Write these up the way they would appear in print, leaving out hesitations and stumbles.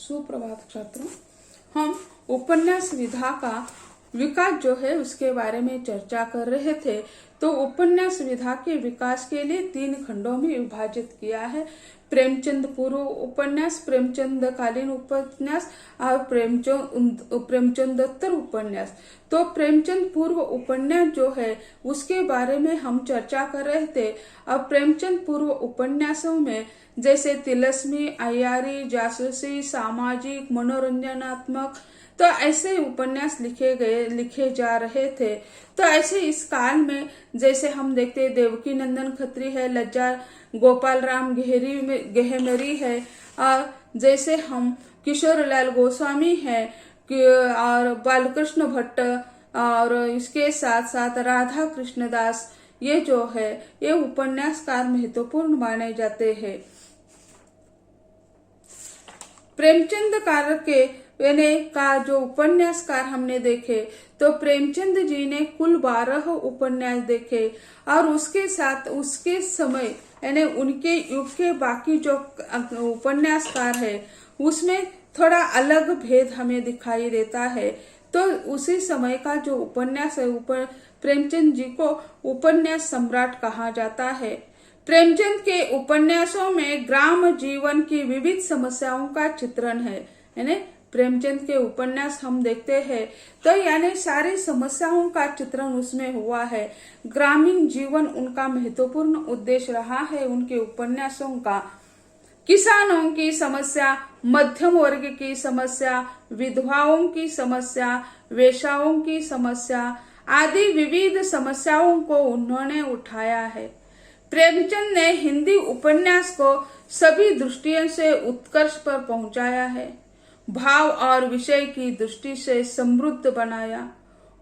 सुप्रभात छात्रों, हम उपन्यास विधा का विकास जो है उसके बारे में चर्चा कर रहे थे। तो उपन्यास विधा के विकास के लिए 3 खंडों में विभाजित किया है। प्रेमचंद पूर्व उपन्यास, प्रेमचंद कालीन उपन्यास और प्रेमचंदोत्तर उपन्यास। तो प्रेमचंद पूर्व उपन्यास जो है उसके बारे में हम चर्चा कर रहे थे। अब प्रेमचंद पूर्व उपन्यासों में जैसे तिलस्मी, अय्यारी, जासूसी, सामाजिक, मनोरंजनात्मक, तो ऐसे उपन्यास लिखे जा रहे थे। तो ऐसे इस काल में जैसे हम देखते देवकी नंदन खत्री है, लज्जा गोपाल राम गहमरी है, और जैसे हम किशोरलाल गोस्वामी है और बालकृष्ण भट्ट, और इसके साथ साथ राधा कृष्णदास, ये जो है ये उपन्यासकार महत्वपूर्ण माने जाते हैं। प्रेमचंद कार के का जो उपन्यासकार हमने देखे तो प्रेमचंद जी ने कुल 12 उपन्यास देखे, और उसके साथ उसके समय यानी उनके युग के बाकी जो उपन्यासकार है उसमें थोड़ा अलग भेद हमें दिखाई देता है। तो उसी समय का जो उपन्यास है प्रेमचंद जी को उपन्यास सम्राट कहा जाता है। प्रेमचंद के उपन्यासों में ग्राम जीवन की विविध समस्याओं का चित्रण है। यानी प्रेमचंद के उपन्यास हम देखते हैं तो यानी सारी समस्याओं का चित्रण उसमें हुआ है। ग्रामीण जीवन उनका महत्वपूर्ण उद्देश्य रहा है उनके उपन्यासों का। किसानों की समस्या, मध्यम वर्ग की समस्या, विधवाओं की समस्या, वेश्याओं की समस्या आदि विविध समस्याओं को उन्होंने उठाया है। प्रेमचंद ने हिंदी उपन्यास को सभी दृष्टियों से उत्कर्ष पर पहुंचाया है, भाव और विषय की दृष्टि से समृद्ध बनाया,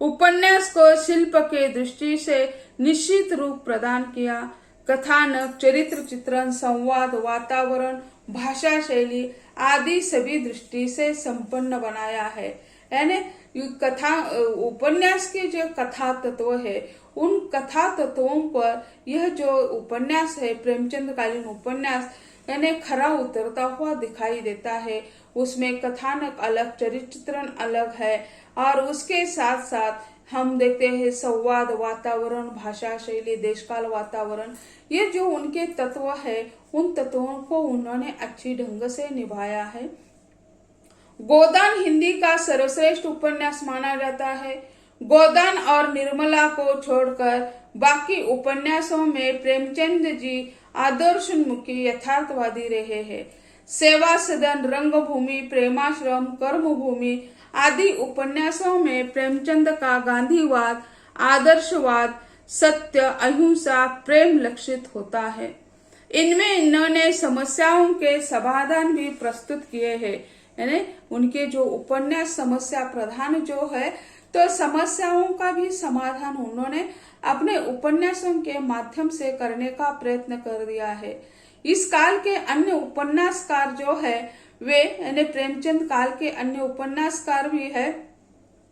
उपन्यास को शिल्प के दृष्टि से निश्चित रूप प्रदान किया, कथानक, चरित्र चित्रण, संवाद, वातावरण, भाषा शैली आदि सभी दृष्टि से संपन्न बनाया है। यानी उपन्यास के जो कथा तत्व है उन कथा तत्वों पर यह जो उपन्यास है प्रेमचंद कालीन उपन्यास यानी खरा उतरता हुआ दिखाई देता है। उसमें कथानक अलग, चरित्र चित्रण अलग है, और उसके साथ साथ हम देखते हैं संवाद, वातावरण, भाषा शैली, देशकाल वातावरण, ये जो उनके तत्व है उन तत्वों को उन्होंने अच्छी ढंग से निभाया है। गोदान हिंदी का सर्वश्रेष्ठ उपन्यास माना जाता है। गोदान और निर्मला को छोड़कर बाकी उपन्यासों में प्रेमचंद जी आदर्शोन्मुखी यथार्थवादी रहे हैं। सेवा सदन, रंगभूमि, प्रेमाश्रम, कर्मभूमि आदि उपन्यासों में प्रेमचंद का गांधीवाद, आदर्शवाद, सत्य, अहिंसा, प्रेम लक्षित होता है। इनमें इन्होंने समस्याओं के समाधान भी प्रस्तुत किए हैं। यानी उनके जो उपन्यास समस्या प्रधान जो है तो समस्याओं का भी समाधान उन्होंने अपने उपन्यासों के माध्यम से करने का प्रयत्न कर दिया है। इस काल के अन्य उपन्यासकार जो है वे यानी प्रेमचंद काल के अन्य उपन्यासकार भी है।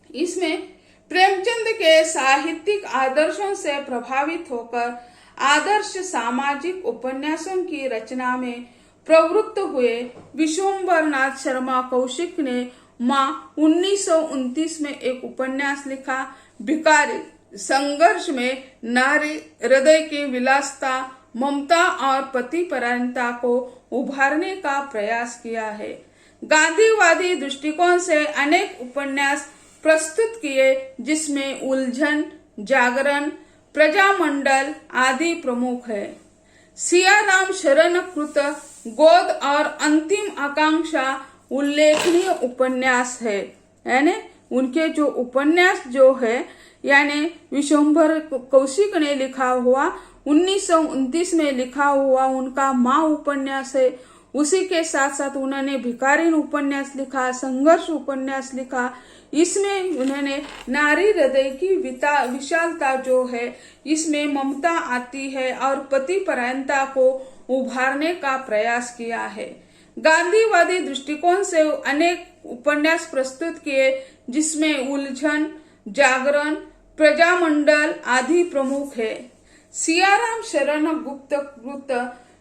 इसमें प्रेमचंद के साहित्यिक आदर्शों से प्रभावित होकर आदर्श सामाजिक उपन्यासों की रचना में प्रवृत्त हुए विश्वम्भरनाथ शर्मा कौशिक ने माँ 1929 में एक उपन्यास लिखा, भिखारी। संघर्ष में नारी हृदय की विलासता, ममता और पति परायणता को उभारने का प्रयास किया है। गांधीवादी दृष्टिकोण से अनेक उपन्यास प्रस्तुत किए जिसमें उलझन, जागरण, प्रजामंडल आदि प्रमुख है। सियाराम शरण कृत गोद और अंतिम आकांक्षा उल्लेखनीय उपन्यास है। यानी उनके जो उपन्यास जो है यानी विश्वम्भर कौशिक ने लिखा हुआ 1929 में लिखा हुआ उनका माँ उपन्यास है। उसी के साथ साथ उन्होंने भिखारीन उपन्यास लिखा, संघर्ष उपन्यास लिखा। इसमें उन्होंने नारी हृदय की विशालता जो है इसमें ममता आती है और पति परायणता को उभारने का प्रयास किया है। गांधीवादी दृष्टिकोण से अनेक उपन्यास प्रस्तुत किए जिसमें उलझन, जागरण, प्रजामंडल आदि प्रमुख है। सियाराम शरण गुप्त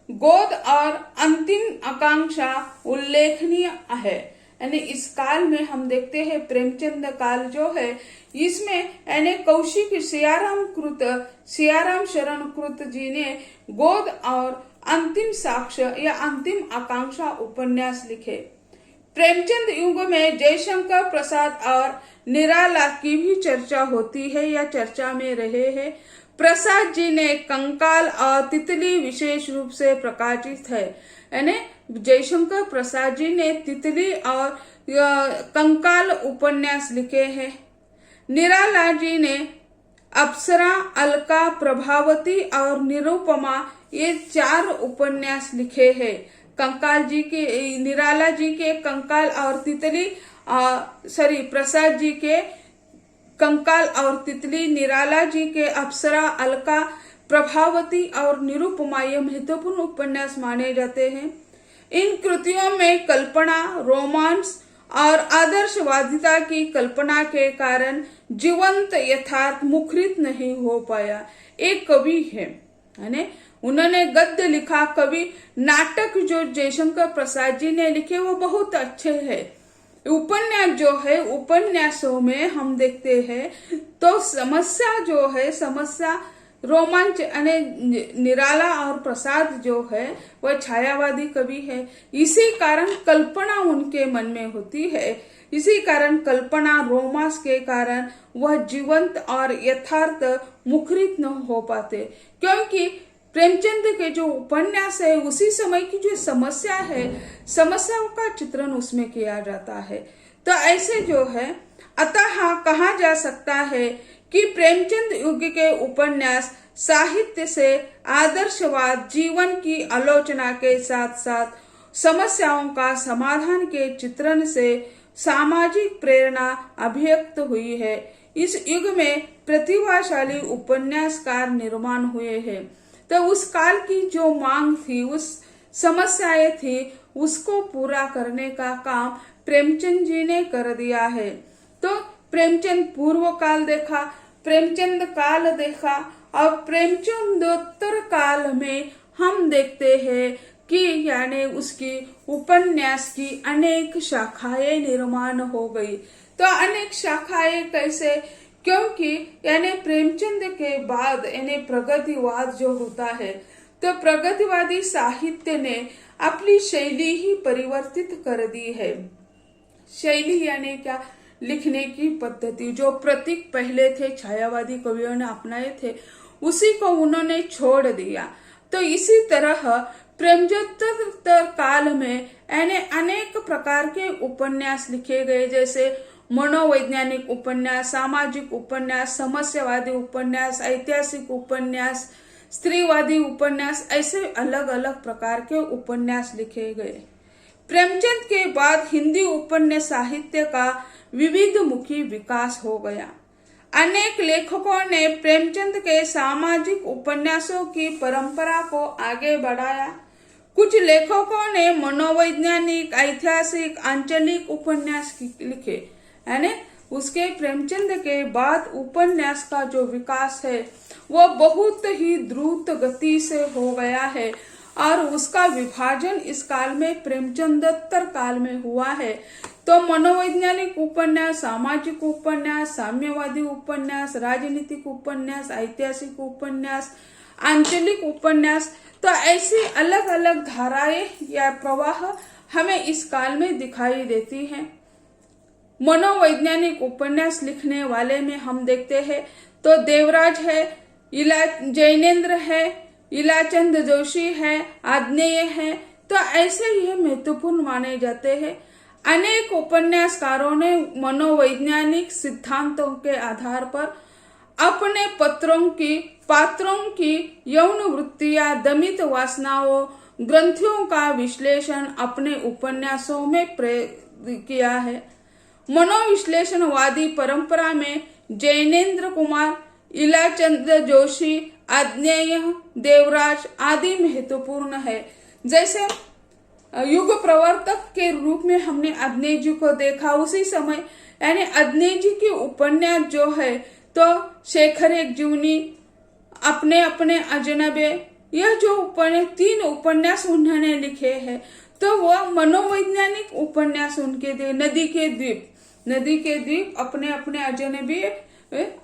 गोद और अंतिम आकांक्षा उल्लेखनीय है। यानी इस काल में हम देखते हैं प्रेमचंद काल जो है इसमें यानी कौशिक सियाराम शरण कृत जी ने गोद और अंतिम साक्ष्य या अंतिम आकांक्षा उपन्यास लिखे। प्रेमचंद युग में जयशंकर प्रसाद और निराला की भी चर्चा होती है या चर्चा में रहे हैं। प्रसाद जी ने कंकाल और तितली विशेष रूप से प्रकाशित है, यानी जयशंकर प्रसाद जी ने तितली और कंकाल उपन्यास लिखे हैं। निराला जी ने अप्सरा, अलका, प्रभावती और निरुपमा ये 4 उपन्यास लिखे हैं। कंकाल जी के, निराला जी के कंकाल और तितली, प्रसाद जी के कंकाल और तितली, निराला जी के अप्सरा, अलका, प्रभावती और निरुपमा ये महत्वपूर्ण उपन्यास माने जाते हैं। इन कृतियों में कल्पना, रोमांस और आदर्शवादिता की कल्पना के कारण जीवंत यथार्थ मुखरित नहीं हो पाया। एक कवि है, उन्होंने गद्य लिखा, कवि नाटक जो जयशंकर प्रसाद जी ने लिखे वो बहुत अच्छे हैं। उपन्यास जो है, उपन्यासों में हम देखते हैं तो समस्या जो है, समस्या रोमांच, निराला और प्रसाद जो है वह छायावादी कवि है। इसी कारण कल्पना उनके मन में होती है, इसी कारण कल्पना, रोमांस के कारण वह जीवंत और यथार्थ मुखरित न हो पाते, क्योंकि प्रेमचंद के जो उपन्यास है उसी समय की जो समस्या है, समस्याओं का चित्रण उसमें किया जाता है। तो ऐसे जो है, अतः कहा जा सकता है कि प्रेमचंद युग के उपन्यास साहित्य से आदर्शवाद, जीवन की आलोचना के साथ साथ समस्याओं का समाधान के चित्रण से सामाजिक प्रेरणा अभिव्यक्त हुई है। इस युग में प्रतिभाशाली उपन्यासकार निर्माण हुए हैं। तो उस काल की जो मांग थी, उस समस्याएं थी, उसको पूरा करने का काम प्रेमचंद जी ने कर दिया है। तो प्रेमचंद पूर्व काल देखा, प्रेमचंद काल देखा, और प्रेमचंदोत्तर काल में हम देखते हैं कि यानी उसकी उपन्यास की अनेक शाखाएं निर्माण हो गई। तो अनेक शाखाएं कैसे? क्योंकि यानी प्रेमचंद के बाद यानी प्रगतिवाद जो होता है, तो प्रगतिवादी साहित्य ने अपनी शैली ही परिवर्तित कर दी है। शैली यानी क्या? लिखने की पद्धति। जो प्रतीक पहले थे छायावादी कवियों ने अपनाए थे, उसी को उन्होंने छोड़ दिया। तो इसी तरह प्रेमचंदोत्तर काल में यानी अनेक प्रकार के उपन्यास लिखे गए, जैसे मनोवैज्ञानिक उपन्यास, सामाजिक उपन्यास, समस्यावादी उपन्यास, ऐतिहासिक उपन्यास, स्त्रीवादी उपन्यास, ऐसे अलग अलग प्रकार के उपन्यास लिखे गए। प्रेमचंद के बाद हिंदी उपन्यास साहित्य का विविधमुखी विकास हो गया। अनेक लेखकों ने प्रेमचंद के सामाजिक उपन्यासों की परंपरा को आगे बढ़ाया। कुछ लेखकों ने मनोवैज्ञानिक, ऐतिहासिक, आंचलिक उपन्यास लिखे, यानी उसके प्रेमचंद के बाद उपन्यास का जो विकास है वो बहुत ही द्रुत गति से हो गया है, और उसका विभाजन इस काल में प्रेमचंदोत्तर काल में हुआ है। तो मनोवैज्ञानिक उपन्यास, सामाजिक उपन्यास, साम्यवादी उपन्यास, राजनीतिक उपन्यास, ऐतिहासिक उपन्यास, आंचलिक उपन्यास, तो ऐसी अलग अलग धाराएं या प्रवाह हमें इस काल में दिखाई देती हैं। मनोवैज्ञानिक उपन्यास लिखने वाले में हम देखते हैं तो देवराज है, जैनेन्द्र है, इलाचंद जोशी है, आग्नेय है, तो ऐसे ही महत्वपूर्ण माने जाते हैं। अनेक उपन्यासकारों ने मनोवैज्ञानिक सिद्धांतों के आधार पर अपने पात्रों की यौन वृत्तियां, दमित वासनाओं, ग्रंथियों का विश्लेषण अपने उपन्यासों में किया है। मनोविश्लेषणवादी परंपरा में जैनेन्द्र कुमार, इलाचंद जोशी, आग्नेय, देवराज आदि महत्वपूर्ण है। जैसे युग प्रवर्तक के रूप में हमने आग्नेय जी को देखा, उसी समय यानी आग्नेय जी की उपन्यास जो है तो शेखर एक जीवनी, अपने अपने अजनबे, यह जो 3 उपन्यास उन्होंने लिखे हैं, तो वह मनोवैज्ञानिक उपन्यास उनके थे। नदी के द्वीप, अपने अपने अजनबी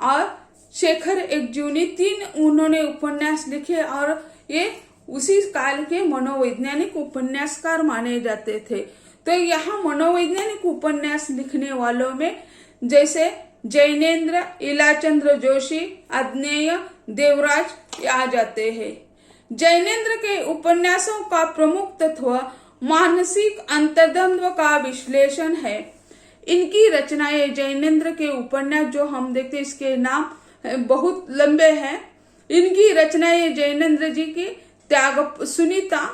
और शेखर एकजुनी, 3 उन्होंने उपन्यास लिखे और ये उसी काल के मनोवैज्ञानिक उपन्यासकार माने जाते थे। तो यहाँ मनोवैज्ञानिक उपन्यास लिखने वालों में जैसे जैनेन्द्र, इलाचंद्र जोशी, आग्नेय, देवराज आ जाते हैं। जैनेन्द्र के उपन्यासों का प्रमुख तत्व मानसिक अंतर्द्वंद का विश्लेषण है। इनकी रचनाएं, जैनेन्द्र के उपन्यास जो हम देखते हैं, इसके नाम बहुत लंबे हैं। इनकी रचनाएं जैनेन्द्र जी की सुनीता,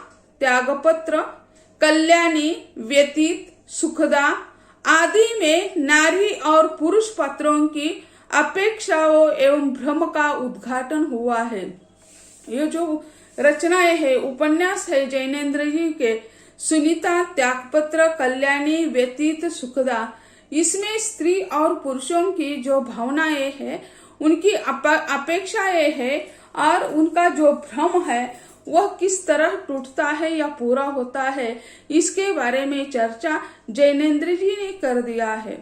त्यागपत्र, कल्याणी, व्यतीत, सुखदा आदि में नारी और पुरुष पात्रों की अपेक्षाओं एवं भ्रम का उद्घाटन हुआ है। ये जो रचनाएं है, उपन्यास है जैनेन्द्र जी के, सुनीता, त्यागपत्र, कल्याणी, व्यतीत, सुखदा, इसमें स्त्री और पुरुषों की जो भावनाएं है, उनकी अपेक्षाएं है और उनका जो भ्रम है वह किस तरह टूटता है या पूरा होता है, इसके बारे में चर्चा जैनेन्द्र जी ने कर दिया है।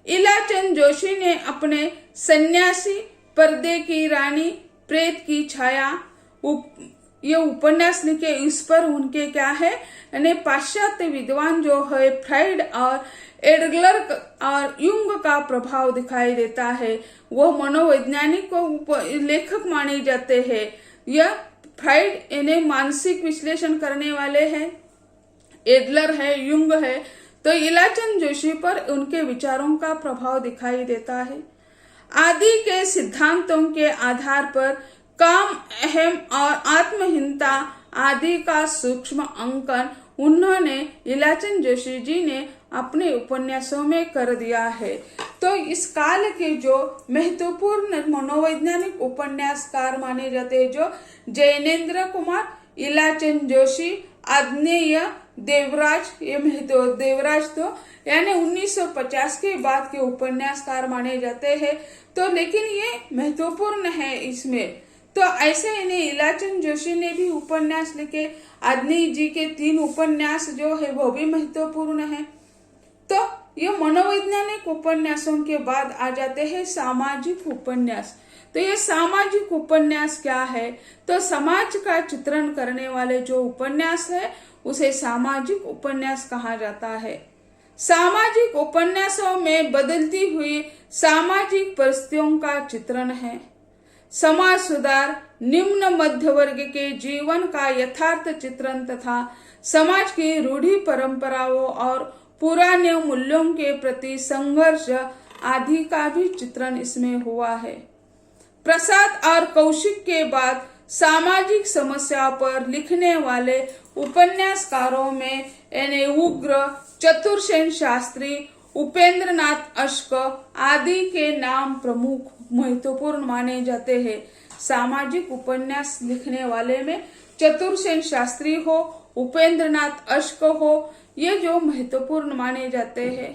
इलाचंद जोशी ने अपने सन्यासी, पर्दे की रानी, प्रेत की छाया ये उपन्यास लिखे। इस पर उनके क्या है, यानी पाश्चात्य विद्वान जो है फ्राइड और एडलर और युंग का प्रभाव दिखाई देता है। वह मनोवैज्ञानिक लेखक माने जाते हैं। यह फ्राइड इन्हें मानसिक विश्लेषण करने वाले हैं, एडलर है, युंग है। तो इलाचंद जोशी पर उनके विचारों का प्रभाव दिखाई देता है। आदि के सिद्धांतों के आधार पर काम, अहम और आत्महीनता आदि का सूक्ष्म अंकन उन्होंने, इलाचंद जोशी जी ने अपने उपन्यासों में कर दिया है। तो इस काल के जो महत्वपूर्ण मनोवैज्ञानिक उपन्यासकार माने जाते हैं, जो जैनेन्द्र कुमार, इलाचंद जोशी, आग्नेय, देवराज, ये देवराज तो यानी 1950 के बाद के उपन्यासकार माने जाते हैं। तो लेकिन ये महत्वपूर्ण है इसमें। तो ऐसे इन्हें इलाचंद जोशी ने भी उपन्यास लिखे। आग्नेय जी के 3 उपन्यास जो है वो भी महत्वपूर्ण है। तो ये मनोवैज्ञानिक उपन्यासों के बाद आ जाते हैं सामाजिक उपन्यास। तो ये सामाजिक उपन्यास क्या है, तो समाज का चित्रण करने वाले जो उपन्यास है उसे सामाजिक उपन्यास कहा जाता है। सामाजिक उपन्यासों में बदलती हुई सामाजिक परिस्थितियों का चित्रण है। समाज सुधार, निम्न मध्य वर्ग के जीवन का यथार्थ चित्रण तथा समाज की रूढ़ी परंपराओं और पुराने मूल्यों के प्रति संघर्ष आदि का भी चित्रण इसमें हुआ है। प्रसाद और कौशिक के बाद सामाजिक समस्या पर लिखने वाले उपन्यासकारों में यानी उग्र, चतुरसेन शास्त्री, उपेंद्रनाथ अश्क आदि के नाम प्रमुख महत्वपूर्ण माने जाते हैं। सामाजिक उपन्यास लिखने वाले में चतुरसेन शास्त्री हो, उपेंद्रनाथ अश्क हो, ये जो महत्वपूर्ण माने जाते हैं।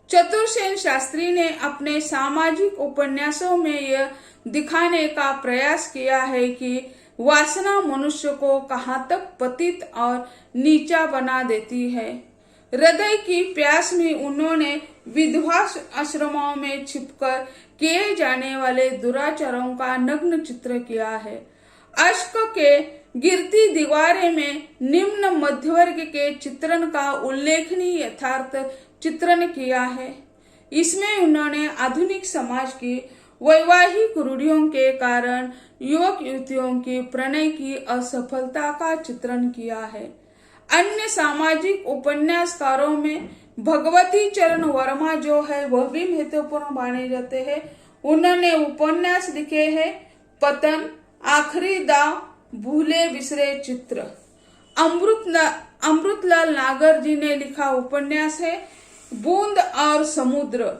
चतुरसेन शास्त्री ने अपने सामाजिक उपन्यासों में यह दिखाने का प्रयास किया है कि वासना मनुष्य को कहां तक पतित और नीचा बना देती है। हृदय की प्यास में उन्होंने विधवा आश्रमों में छिपकर किए जाने वाले दुराचारों का नग्न चित्र किया है। अश्क के गिरती दीवारें में निम्न मध्यवर्ग के चित्रण का उल्लेखनीय यथार्थ चित्रण किया है। इसमें उन्होंने आधुनिक समाज की वैवाहिक रूढ़ियों के कारण युवक युवतियों की प्रणय की असफलता का चित्रण किया है। अन्य सामाजिक उपन्यासकारों में भगवती चरण वर्मा जो है वह भी महत्वपूर्ण माने जाते हैं। उन्होंने उपन्यास लिखे हैं पतन, आखिरी दाव, भूले बिसरे चित्र। अमृतलाल नागर जी ने लिखा उपन्यास है बूंद और समुद्र।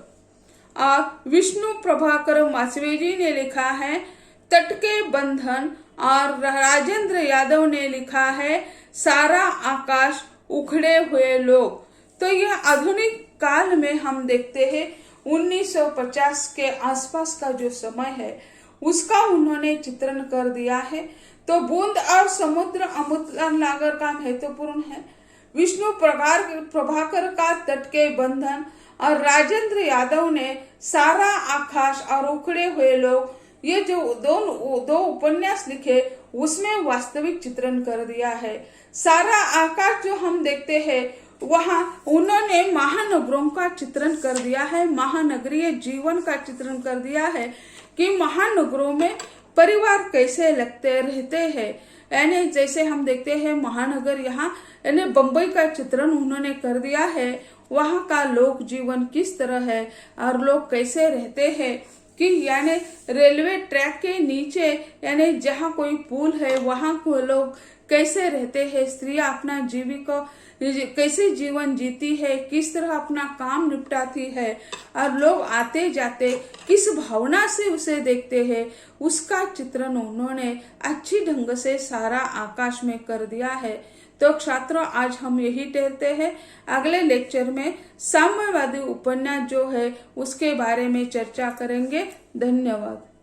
और विष्णु प्रभाकर मासवे जी ने लिखा है तट के बंधन। और राजेंद्र यादव ने लिखा है सारा आकाश, उखड़े हुए लोग। तो यह आधुनिक काल में हम देखते हैं 1950 के आसपास का जो समय है उसका उन्होंने चित्रण कर दिया है। तो बूंद और समुद्र अमृतलाल नागर का महत्वपूर्ण है। विष्णु प्रभाकर का तट के बंधन और राजेंद्र यादव ने सारा आकाश और उखड़े हुए लोग, ये जो दो उपन्यास लिखे उसमें वास्तविक चित्रण कर दिया है। सारा आकाश जो हम देखते हैं वहाँ उन्होंने महानगरों का चित्रण कर दिया है, महानगरीय जीवन का चित्रण कर दिया है कि महानगरों में परिवार कैसे लगते रहते हैं। यानी जैसे हम देखते हैं महानगर यहाँ यानी बम्बई का चित्रण उन्होंने कर दिया है, वहाँ का लोक जीवन किस तरह है और लोग कैसे रहते हैं कि यानी रेलवे ट्रैक के नीचे यानी जहाँ कोई पुल है वहाँ को लोग कैसे रहते हैं, स्त्रियां अपना जीविका कैसे जीवन जीती है, किस तरह अपना काम निपटाती है और लोग आते जाते किस भावना से उसे देखते हैं, उसका चित्रण उन्होंने अच्छी ढंग से सारा आकाश में कर दिया है। तो छात्रों आज हम यही कहते हैं, अगले लेक्चर में साम्यवादी उपन्यास जो है उसके बारे में चर्चा करेंगे। धन्यवाद।